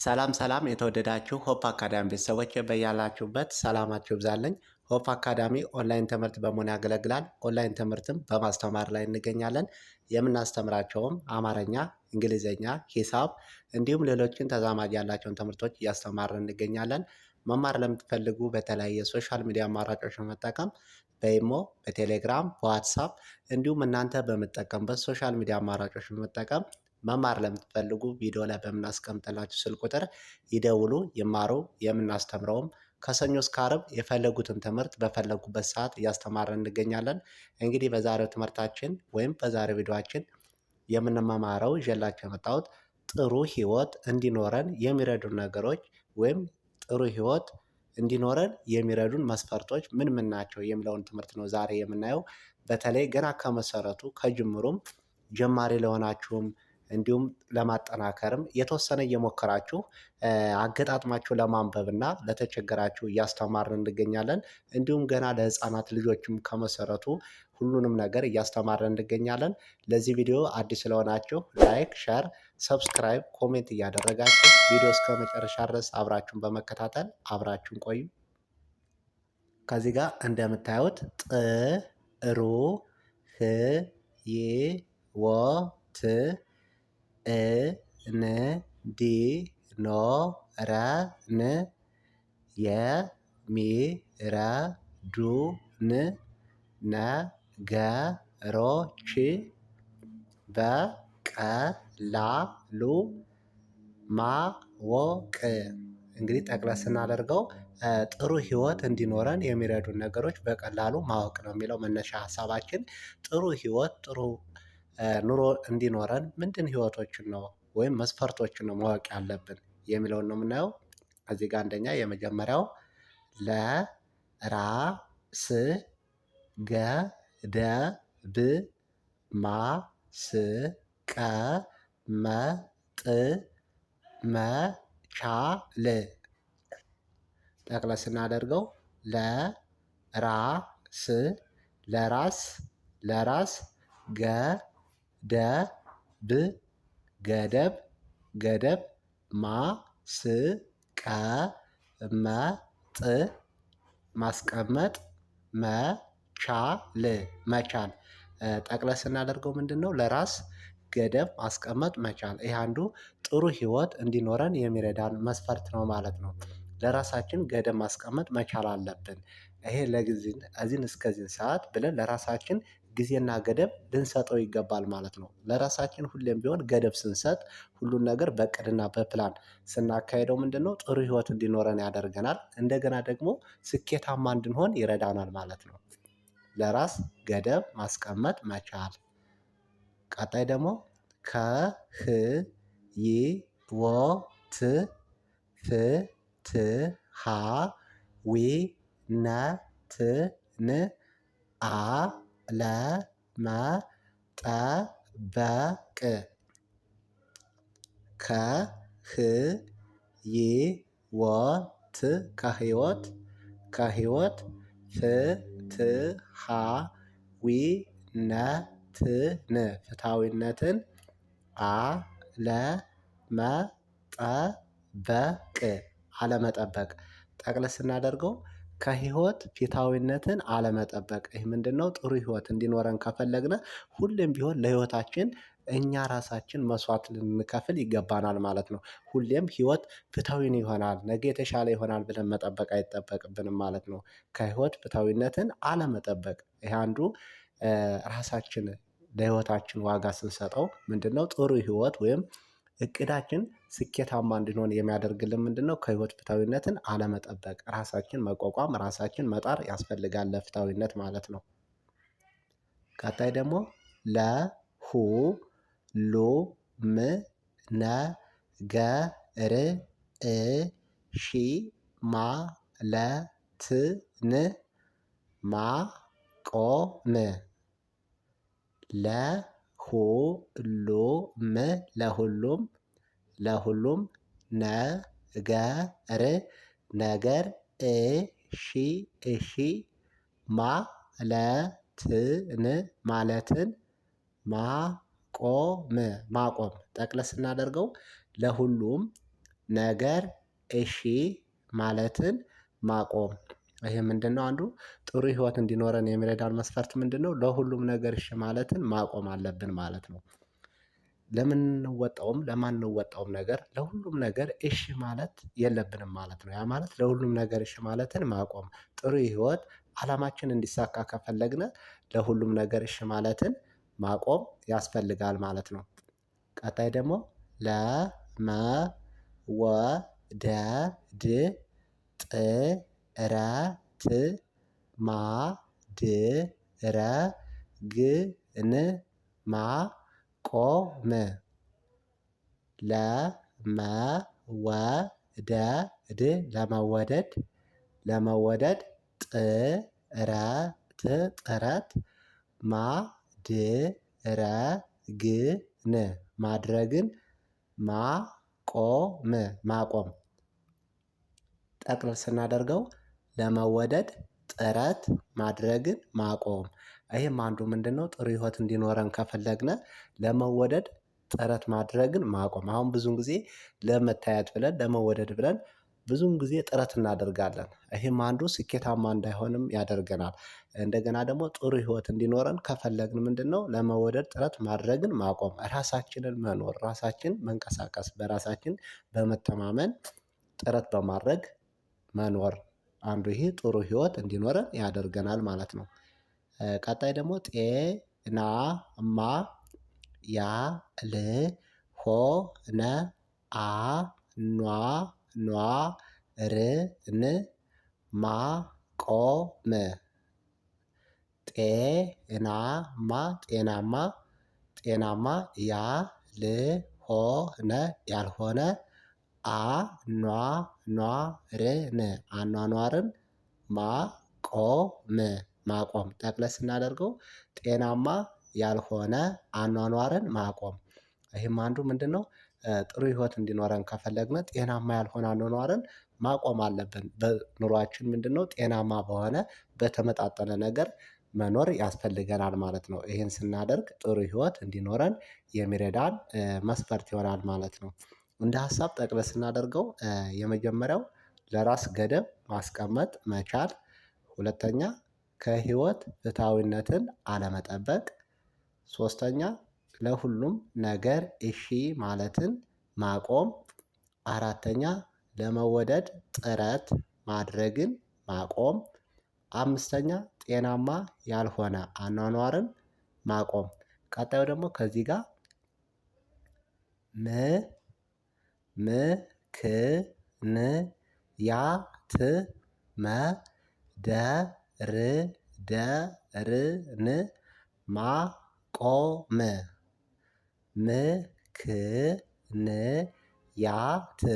ሰላም ሰላም የተወደዳችሁ ሆፕ አካዳሚ ቤተሰቦች በያላችሁበት ሰላማችሁ ይብዛልኝ። ሆፕ አካዳሚ ኦንላይን ትምህርት በመሆን ያገለግላል። ኦንላይን ትምህርትም በማስተማር ላይ እንገኛለን። የምናስተምራቸውም አማርኛ፣ እንግሊዝኛ፣ ሂሳብ እንዲሁም ሌሎችን ተዛማጅ ያላቸውን ትምህርቶች እያስተማርን እንገኛለን። መማር ለምትፈልጉ በተለያየ ሶሻል ሚዲያ አማራጮች በመጠቀም በኢሞ፣ በቴሌግራም፣ በዋትሳፕ እንዲሁም እናንተ በምትጠቀሙበት ሶሻል ሚዲያ አማራጮች በመጠቀም መማር ለምትፈልጉ ቪዲዮ ላይ በምናስቀምጥላችሁ ስልክ ቁጥር ይደውሉ፣ ይማሩ። የምናስተምረውም ከሰኞ እስከ ዓርብ የፈለጉትን ትምህርት በፈለጉበት ሰዓት እያስተማርን እንገኛለን። እንግዲህ በዛሬው ትምህርታችን ወይም በዛሬው ቪዲዮአችን የምንማማረው ይዤላችሁ የመጣሁት ጥሩ ህይወት እንዲኖረን የሚረዱን ነገሮች ወይም ጥሩ ህይወት እንዲኖረን የሚረዱን መስፈርቶች ምን ምን ናቸው የሚለውን ትምህርት ነው ዛሬ የምናየው። በተለይ ገና ከመሰረቱ ከጅምሩም ጀማሪ ለሆናችሁም እንዲሁም ለማጠናከርም የተወሰነ እየሞከራችሁ አገጣጥማችሁ ለማንበብ እና ለተቸገራችሁ እያስተማርን እንገኛለን። እንዲሁም ገና ለህፃናት ልጆችም ከመሰረቱ ሁሉንም ነገር እያስተማርን እንገኛለን። ለዚህ ቪዲዮ አዲስ ስለሆናችሁ ላይክ፣ ሸር፣ ሰብስክራይብ፣ ኮሜንት እያደረጋችሁ ቪዲዮ እስከ መጨረሻ ድረስ አብራችሁን በመከታተል አብራችሁን ቆዩ። ከዚህ ጋር እንደምታዩት ጥሩ ህይወት እንዲኖረን የሚረዱን ነገሮች በቀላሉ ማወቅ። እንግዲህ ጠቅለል ስናደርገው ጥሩ ህይወት እንዲኖረን የሚረዱን ነገሮች በቀላሉ ማወቅ ነው የሚለው መነሻ ሀሳባችን። ጥሩ ህይወት ጥሩ ኑሮ እንዲኖረን ምንድን ህይወቶችን ነው ወይም መስፈርቶችን ነው ማወቅ ያለብን የሚለውን ነው የምናየው። እዚህ ጋር አንደኛ የመጀመሪያው ለራስ ገደብ ማስቀመጥ መቻል። ጠቅለል ስናደርገው ለራስ ገደብ ማስቀመጥ መቻል። ጠቅለል ስናደርገው ምንድነው? ለራስ ገደብ ማስቀመጥ መቻል። ይህ አንዱ ጥሩ ህይወት እንዲኖረን የሚረዳን መስፈርት ነው ማለት ነው። ለራሳችን ገደብ ማስቀመጥ መቻል አለብን። ይሄ ለጊዜ እዚህን እስከዚህን ሰዓት ብለን ለራሳችን ጊዜና ገደብ ልንሰጠው ይገባል ማለት ነው። ለራሳችን ሁሌም ቢሆን ገደብ ስንሰጥ ሁሉን ነገር በእቅድና በፕላን ስናካሄደው ምንድነው? ጥሩ ህይወት እንዲኖረን ያደርገናል። እንደገና ደግሞ ስኬታማ እንድንሆን ይረዳናል ማለት ነው። ለራስ ገደብ ማስቀመጥ መቻል። ቀጣይ ደግሞ ከህይወት ፍትሃዊነትን አለመጠበቅ። ከህይወት ፍትሃዊነትን አለመጠበቅ። ጠቅለል ስናደርገው ከህይወት ፍትሃዊነትን አለመጠበቅ። ይህ ምንድነው? ጥሩ ህይወት እንዲኖረን ከፈለግን ሁሌም ቢሆን ለህይወታችን እኛ ራሳችን መስዋዕት ልንከፍል ይገባናል ማለት ነው። ሁሌም ህይወት ፍትሃዊ ይሆናል ነገ የተሻለ ይሆናል ብለን መጠበቅ አይጠበቅብንም ማለት ነው። ከህይወት ፍትሃዊነትን አለመጠበቅ። ይሄ አንዱ ራሳችን ለህይወታችን ዋጋ ስንሰጠው ምንድነው? ጥሩ ህይወት ወይም እቅዳችን ስኬታማ እንድንሆን የሚያደርግልን ምንድነው? ከህይወት ፍትሃዊነትን አለመጠበቅ። ራሳችን መቋቋም ራሳችን መጣር ያስፈልጋል ለፍትሃዊነት ማለት ነው። ቀጣይ ደግሞ ለሁሉም ነገር እሺ ማለትን ማቆም። ለሁሉም ነገር እሺ ማለትን ማቆም። ጠቅለል ስናደርገው ለሁሉም ነገር እሺ ማለትን ማቆም። ይሄ ምንድነው? አንዱ ጥሩ ህይወት እንዲኖረን የሚረዳን መስፈርት ምንድነው? ለሁሉም ነገር እሺ ማለትን ማቆም አለብን ማለት ነው። ለማንወጣውም ነገር ለሁሉም ነገር እሺ ማለት የለብንም ማለት ነው። ያ ማለት ለሁሉም ነገር እሺ ማለትን ማቆም ጥሩ ህይወት አላማችን እንዲሳካ ከፈለግን ለሁሉም ነገር እሺ ማለትን ማቆም ያስፈልጋል ማለት ነው። ቀጣይ ደግሞ ለመወደድ ጥረት ማድረግን ማቆም። ለመወደድ ጥረት ማድረግን ማቆም። ጠቅለል ስናደርገው ለመወደድ ጥረት ማድረግን ማቆም። ይሄም አንዱ ምንድነው? ጥሩ ህይወት እንዲኖረን ከፈለግን ለመወደድ ጥረት ማድረግን ማቆም። አሁን ብዙን ጊዜ ለመታየት ብለን ለመወደድ ብለን ብዙን ጊዜ ጥረት እናደርጋለን ይሄም አንዱ ስኬታማ እንዳይሆንም ያደርገናል። እንደገና ደግሞ ጥሩ ህይወት እንዲኖረን ከፈለግን ምንድነው? ለመወደድ ጥረት ማድረግን ማቆም ራሳችንን መኖር ራሳችን መንቀሳቀስ በራሳችን በመተማመን ጥረት በማድረግ መኖር አንዱ ይሄ ጥሩ ህይወት እንዲኖረን ያደርገናል ማለት ነው። ቀጣይ ደግሞ ጤናማ ያልሆነ አኗኗርን ማቆም። ጤናማ ያልሆነ አኗኗርን ማቆም ጠቅለል ስናደርገው ጤናማ ያልሆነ አኗኗርን ማቆም። ይሄም አንዱ ምንድነው? ጥሩ ህይወት እንዲኖረን ከፈለግን ጤናማ ያልሆነ አኗኗርን ማቆም አለብን በኑሯችን ምንድነው? ጤናማ በሆነ በተመጣጠነ ነገር መኖር ያስፈልገናል ማለት ነው። ይሄን ስናደርግ ጥሩ ህይወት እንዲኖረን የሚረዳን መስፈርት ይሆናል ማለት ነው። እንደ ሀሳብ ጠቅለል ስናደርገው የመጀመሪያው ለራስ ገደብ ማስቀመጥ መቻል። ሁለተኛ ከህይወት ፍትሃዊነትን አለመጠበቅ። ሶስተኛ ለሁሉም ነገር እሺ ማለትን ማቆም። አራተኛ ለመወደድ ጥረት ማድረግን ማቆም። አምስተኛ ጤናማ ያልሆነ አኗኗርን ማቆም። ቀጣዩ ደግሞ ከዚህ ጋር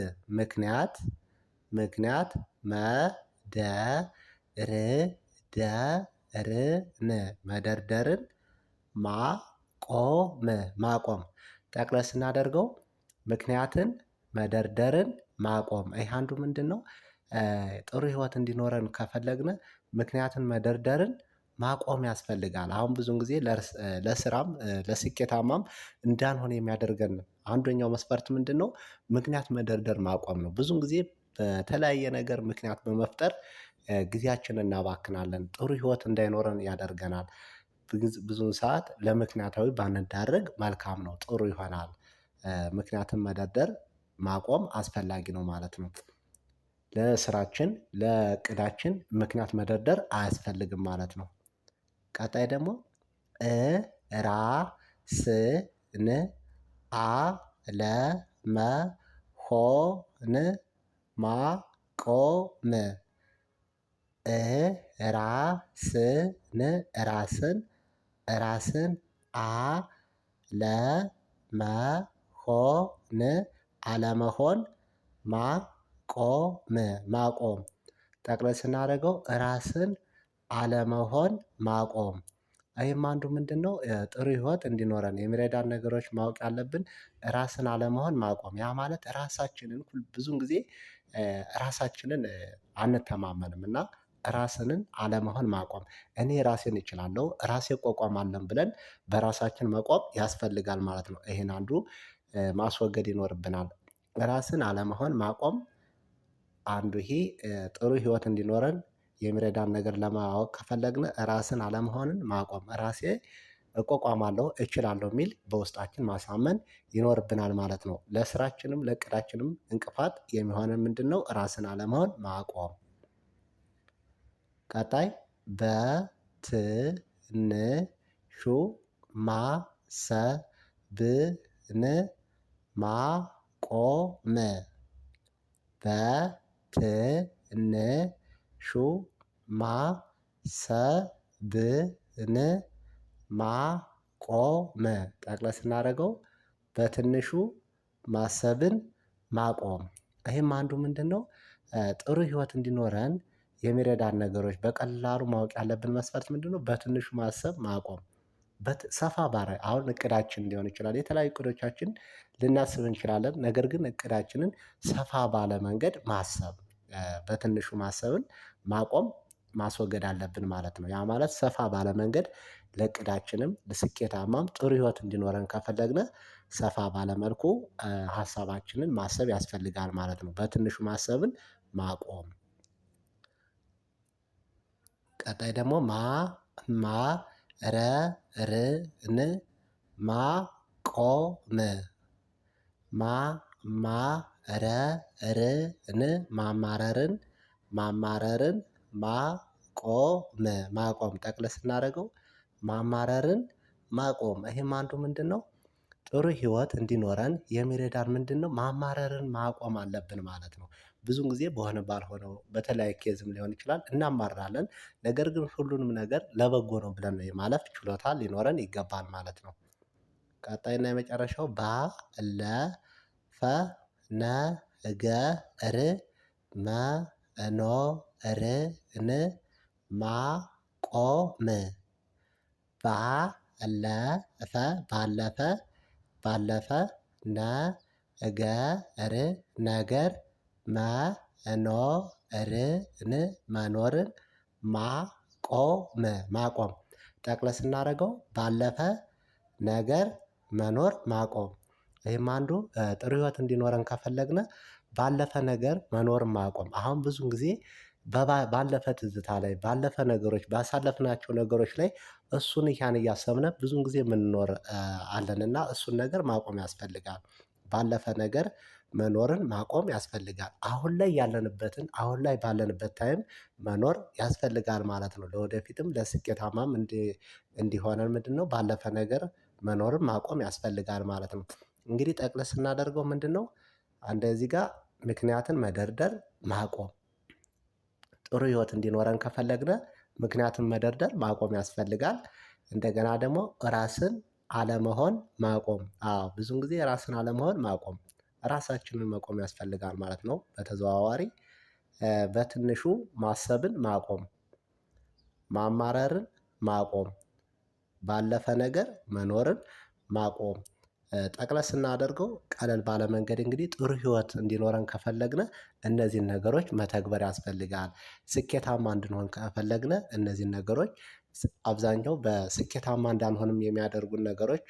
ምክንያት መደርደርን ማቆም። ምክንያት መደርደርን ማቆም። ጠቅለል ስናደርገው ምክንያትን መደርደርን ማቆም ይሄ አንዱ ምንድነው? ጥሩ ህይወት እንዲኖረን ከፈለግን ምክንያትን መደርደርን ማቆም ያስፈልጋል። አሁን ብዙን ጊዜ ለስራም ለስኬታማም እንዳንሆን የሚያደርገን አንደኛው መስፈርት ምንድነው? ምክንያት መደርደር ማቆም ነው። ብዙን ጊዜ በተለያየ ነገር ምክንያት በመፍጠር ጊዜያችንን እናባክናለን ጥሩ ህይወት እንዳይኖረን ያደርገናል። ብዙን ሰዓት ለምክንያታዊ ባንዳረግ መልካም ነው ጥሩ ይሆናል። ምክንያቱም መደርደር ማቆም አስፈላጊ ነው ማለት ነው። ለስራችን ለእቅዳችን ምክንያት መደርደር አያስፈልግም ማለት ነው። ቀጣይ ደግሞ ራስን አለመሆን ማቆም። ራስን አለመሆን ማቆም። ጠቅለል ስናደርገው ራስን አለመሆን ማቆም። ይሄም አንዱ ምንድነው? ጥሩ ህይወት እንዲኖረን የሚረዳን ነገሮች ማወቅ ያለብን ራስን አለመሆን ማቆም ያ ማለት ራሳችንን ብዙን ጊዜ ራሳችንን አንተማመንም እና ራስንን አለመሆን ማቆም እኔ ራሴን እችላለሁ ራሴ እቋቋማለሁ ብለን በራሳችን መቆም ያስፈልጋል ማለት ነው። ይሄን አንዱ ማስወገድ ይኖርብናል። ራስን አለመሆን ማቆም አንዱ ይሄ ጥሩ ህይወት እንዲኖረን የሚረዳን ነገር ለማወቅ ከፈለግን ራስን አለመሆንን ማቆም ራሴ እቋቋማለሁ እችላለሁ የሚል በውስጣችን ማሳመን ይኖርብናል ማለት ነው። ለስራችንም ለእቅዳችንም እንቅፋት የሚሆነን ምንድነው? ራስን አለመሆን ማቆም። ቀጣይ በትንሹ ማሰብን ማቆም በትንሹ ማሰብን ማቆም ጠቅለል ስናደርገው በትንሹ ማሰብን ማቆም። ይሄም አንዱ ምንድነው? ጥሩ ህይወት እንዲኖረን የሚረዳን ነገሮች በቀላሉ ማወቅ ያለብን መስፈርት ምንድነው? በትንሹ ማሰብ ማቆም። ሰፋ ባለ አሁን እቅዳችን ሊሆን ይችላል የተለያዩ እቅዶቻችን ልናስብ እንችላለን ነገር ግን እቅዳችንን ሰፋ ባለ መንገድ ማሰብ በትንሹ ማሰብን ማቆም ማስወገድ አለብን ማለት ነው። ያ ማለት ሰፋ ባለ መንገድ ለእቅዳችንም ለስኬታማም ጥሩ ህይወት እንዲኖረን ከፈለግን ሰፋ ባለ መልኩ ሀሳባችንን ማሰብ ያስፈልጋል ማለት ነው። በትንሹ ማሰብን ማቆም። ቀጣይ ደግሞ ማማረርን ማቆም ማማረርን ማቆም ጠቅለል ስናደርገው ማማረርን ማቆም ይሄም አንዱ ምንድነው? ጥሩ ህይወት እንዲኖረን የሚረዳን ምንድነው? ማማረርን ማቆም አለብን ማለት ነው። ብዙን ጊዜ በሆነ ባልሆነው በተለያየ ኬዝም ሊሆን ይችላል እናማርራለን ነገር ግን ሁሉንም ነገር ለበጎ ነው ብለን የማለፍ ችሎታ ሊኖረን ይገባል ማለት ነው። ቀጣይና የመጨረሻው ባለፈ ነገር መኖርን ማቆም ባለፈ ነገር መኖርን ማቆም ጠቅለል ስናደርገው ባለፈ ነገር መኖር ማቆም። ይሄም አንዱ ጥሩ ህይወት እንዲኖረን ከፈለግን ባለፈ ነገር መኖርን ማቆም አሁን ብዙን ጊዜ ባለፈ ትዝታ ላይ ባለፈ ነገሮች ባሳለፍናቸው ነገሮች ላይ እሱን ያን እያሰብን ብዙን ጊዜ የምንኖር አለንና እሱን ነገር ማቆም ያስፈልጋል። ባለፈ ነገር መኖርን ማቆም ያስፈልጋል አሁን ላይ ያለንበትን አሁን ላይ ባለንበት ታይም መኖር ያስፈልጋል ማለት ነው። ለወደፊትም ለስኬታማም እንዲሆነን ምንድነው? ባለፈ ነገር መኖርን ማቆም ያስፈልጋል ማለት ነው። እንግዲህ ጠቅለል ስናደርገው ምንድነው? እዚህ ጋር ምክንያትን መደርደር ማቆም ጥሩ ህይወት እንዲኖረን ከፈለግን ምክንያቱም መደርደር ማቆም ያስፈልጋል። እንደገና ደግሞ ራስን አለመሆን ማቆም አዎ ብዙን ጊዜ ራስን አለመሆን ማቆም ራሳችንን መቆም ያስፈልጋል ማለት ነው። በተዘዋዋሪ በትንሹ ማሰብን ማቆም ማማረርን ማቆም ባለፈ ነገር መኖርን ማቆም። ጠቅለል ስናደርገው ቀለል ባለ መንገድ እንግዲህ ጥሩ ህይወት እንዲኖረን ከፈለግን እነዚህን ነገሮች መተግበር ያስፈልጋል። ስኬታማ እንድንሆን ከፈለግን እነዚህን ነገሮች አብዛኛው በስኬታማ እንዳንሆንም የሚያደርጉን ነገሮች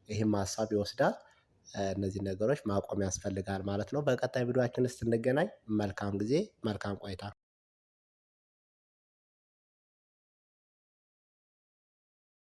ይሄም ሀሳብ ይወስዳል። እነዚህን ነገሮች ማቆም ያስፈልጋል ማለት ነው። በቀጣይ ቪዲዮአችን እስክንገናኝ መልካም ጊዜ መልካም ቆይታ